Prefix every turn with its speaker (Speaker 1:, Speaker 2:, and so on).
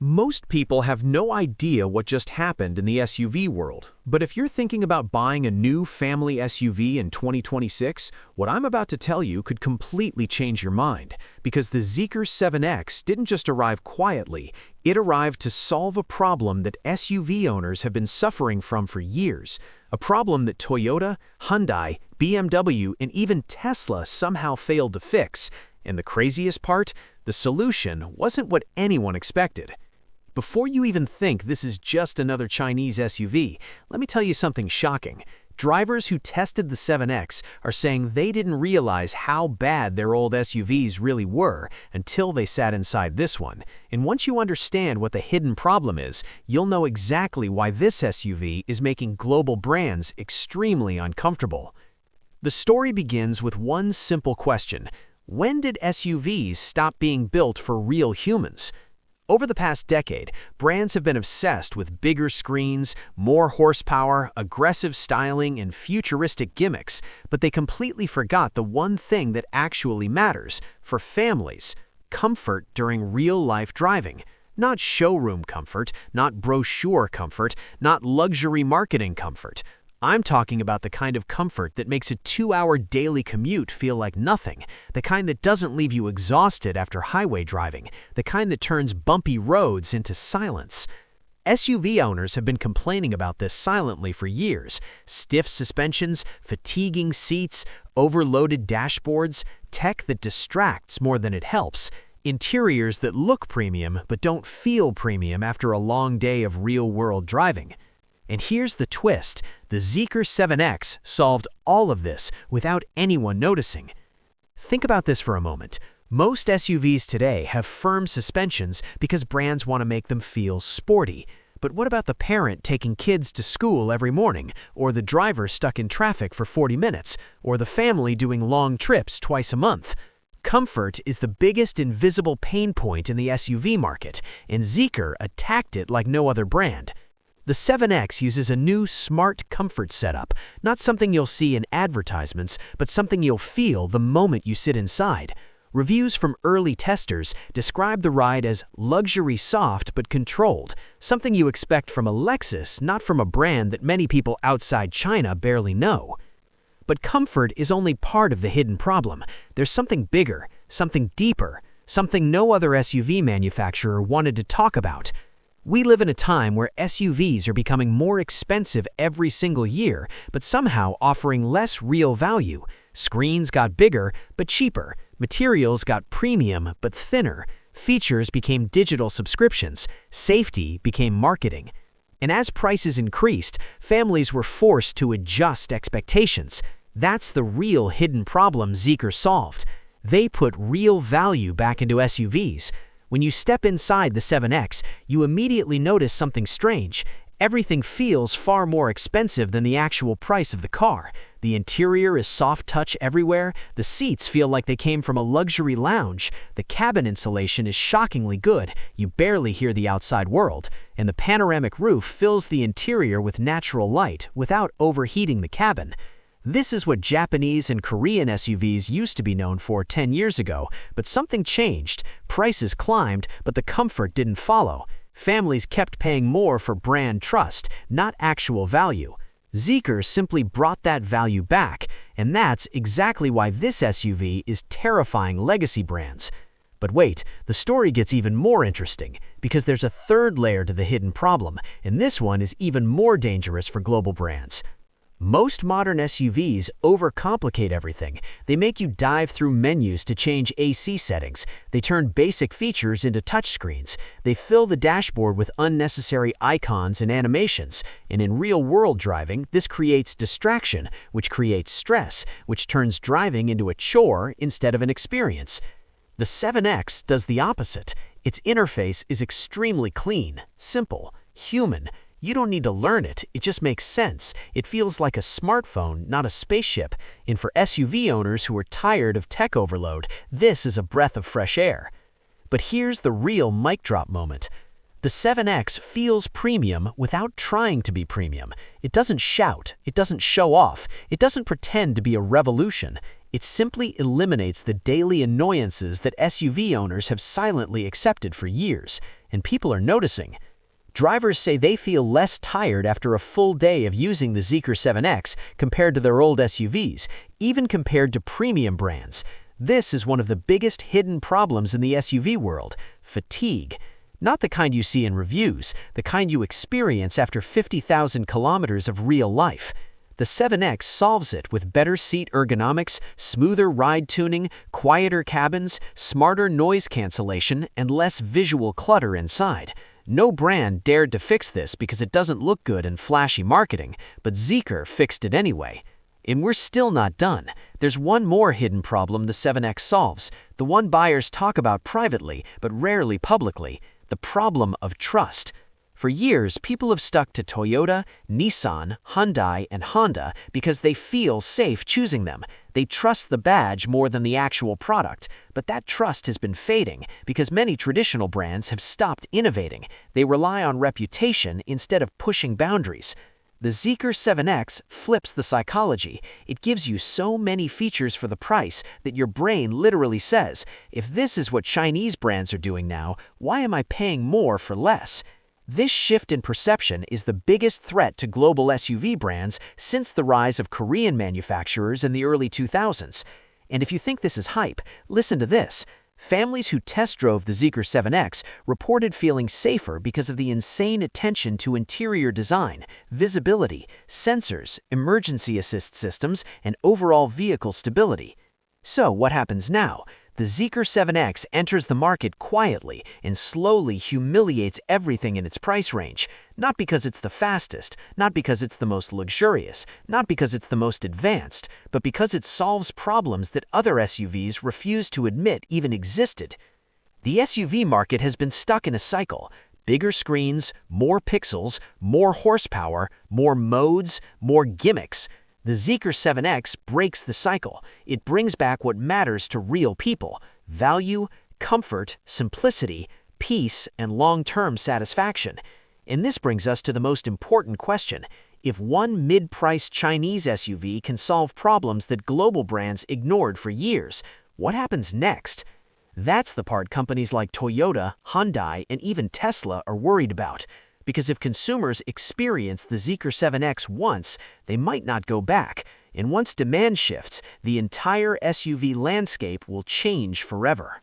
Speaker 1: Most people have no idea what just happened in the SUV world, but if you're thinking about buying a new family SUV in 2026, what I'm about to tell you could completely change your mind, because the Zeekr 7X didn't just arrive quietly, it arrived to solve a problem that SUV owners have been suffering from for years, a problem that Toyota, Hyundai, BMW, and even Tesla somehow failed to fix. And the craziest part, the solution wasn't what anyone expected. Before you even think this is just another Chinese SUV, let me tell you something shocking. Drivers who tested the 7X are saying they didn't realize how bad their old SUVs really were until they sat inside this one. And once you understand what the hidden problem is, you'll know exactly why this SUV is making global brands extremely uncomfortable. The story begins with one simple question. When did SUVs stop being built for real humans? Over the past decade, brands have been obsessed with bigger screens, more horsepower, aggressive styling, and futuristic gimmicks, but they completely forgot the one thing that actually matters for families: comfort during real-life driving. Not showroom comfort, not brochure comfort, not luxury marketing comfort. I'm talking about the kind of comfort that makes a 2-hour daily commute feel like nothing, the kind that doesn't leave you exhausted after highway driving, the kind that turns bumpy roads into silence. SUV owners have been complaining about this silently for years. Stiff suspensions, fatiguing seats, overloaded dashboards, tech that distracts more than it helps, interiors that look premium but don't feel premium after a long day of real-world driving. And here's the twist, the Zeekr 7X solved all of this without anyone noticing. Think about this for a moment. Most SUVs today have firm suspensions because brands want to make them feel sporty. But what about the parent taking kids to school every morning, or the driver stuck in traffic for 40 minutes, or the family doing long trips twice a month? Comfort is the biggest invisible pain point in the SUV market, and Zeekr attacked it like no other brand. The 7X uses a new smart comfort setup, not something you'll see in advertisements, but something you'll feel the moment you sit inside. Reviews from early testers describe the ride as luxury soft but controlled, something you expect from a Lexus, not from a brand that many people outside China barely know. But comfort is only part of the hidden problem. There's something bigger, something deeper, something no other SUV manufacturer wanted to talk about. We live in a time where SUVs are becoming more expensive every single year, but somehow offering less real value. Screens got bigger, but cheaper. Materials got premium, but thinner. Features became digital subscriptions. Safety became marketing. And as prices increased, families were forced to adjust expectations. That's the real hidden problem Zeekr solved. They put real value back into SUVs. When you step inside the 7X, you immediately notice something strange. Everything feels far more expensive than the actual price of the car. The interior is soft touch everywhere, the seats feel like they came from a luxury lounge, the cabin insulation is shockingly good, you barely hear the outside world, and the panoramic roof fills the interior with natural light without overheating the cabin. This is what Japanese and Korean SUVs used to be known for 10 years ago, but something changed. Prices climbed, but the comfort didn't follow. Families kept paying more for brand trust, not actual value. Zeekr simply brought that value back, and that's exactly why this SUV is terrifying legacy brands. But wait, the story gets even more interesting, because there's a third layer to the hidden problem, and this one is even more dangerous for global brands. Most modern SUVs overcomplicate everything. They make you dive through menus to change AC settings. They turn basic features into touchscreens. They fill the dashboard with unnecessary icons and animations. And in real-world driving, this creates distraction, which creates stress, which turns driving into a chore instead of an experience. The 7X does the opposite. Its interface is extremely clean, simple, human. You don't need to learn it, it just makes sense. It feels like a smartphone, not a spaceship. And for SUV owners who are tired of tech overload, this is a breath of fresh air. But here's the real mic drop moment. The 7X feels premium without trying to be premium. It doesn't shout, it doesn't show off, it doesn't pretend to be a revolution. It simply eliminates the daily annoyances that SUV owners have silently accepted for years.
Speaker 2: and people are noticing. Drivers say they feel less tired after a full day of using the Zeekr 7X compared to their old SUVs, even compared to premium brands. This is one of the biggest hidden problems in the SUV world: fatigue. Not the kind you see in reviews, the kind you experience after 50,000 kilometers of real life. The 7X solves it with better seat ergonomics, smoother ride tuning, quieter cabins, smarter noise cancellation, and less visual clutter inside. No brand dared to fix this because it doesn't look good in flashy marketing, but Zeekr fixed it anyway. And we're still not done. There's one more hidden problem the 7X solves, the one buyers talk about privately but rarely publicly: the problem of trust. For years, people have stuck to Toyota, Nissan, Hyundai, and Honda because they feel safe choosing them. They trust the badge more than the actual product. But that trust has been fading because many traditional brands have stopped innovating. They rely on reputation instead of pushing boundaries. The Zeekr 7X flips the psychology. It gives you so many features for the price that your brain literally says, if this is what Chinese brands are doing now, why am I paying more for less? This shift in perception is the biggest threat to global SUV brands since the rise of Korean manufacturers in the early 2000s. And if you think this is hype, listen to this. Families who test drove the Zeekr 7X reported feeling safer because of the insane attention to interior design, visibility, sensors, emergency assist systems, and overall vehicle stability. So what happens now? The Zeekr 7X enters the market quietly and slowly humiliates everything in its price range. Not because it's the fastest, not because it's the most luxurious, not because it's the most advanced, but because it solves problems that other SUVs refuse to admit even existed. The SUV market has been stuck in a cycle: bigger screens, more pixels, more horsepower, more modes, more gimmicks. The Zeekr 7X breaks the cycle. It brings back what matters to real people: value, comfort, simplicity, peace, and long-term satisfaction. And this brings us to the most important question. If one mid-priced Chinese SUV can solve problems that global brands ignored for years, what happens next? That's the part companies like Toyota, Hyundai, and even Tesla are worried about. Because if consumers experience the Zeekr 7X once, they might not go back. And once demand shifts, the entire SUV landscape will change forever.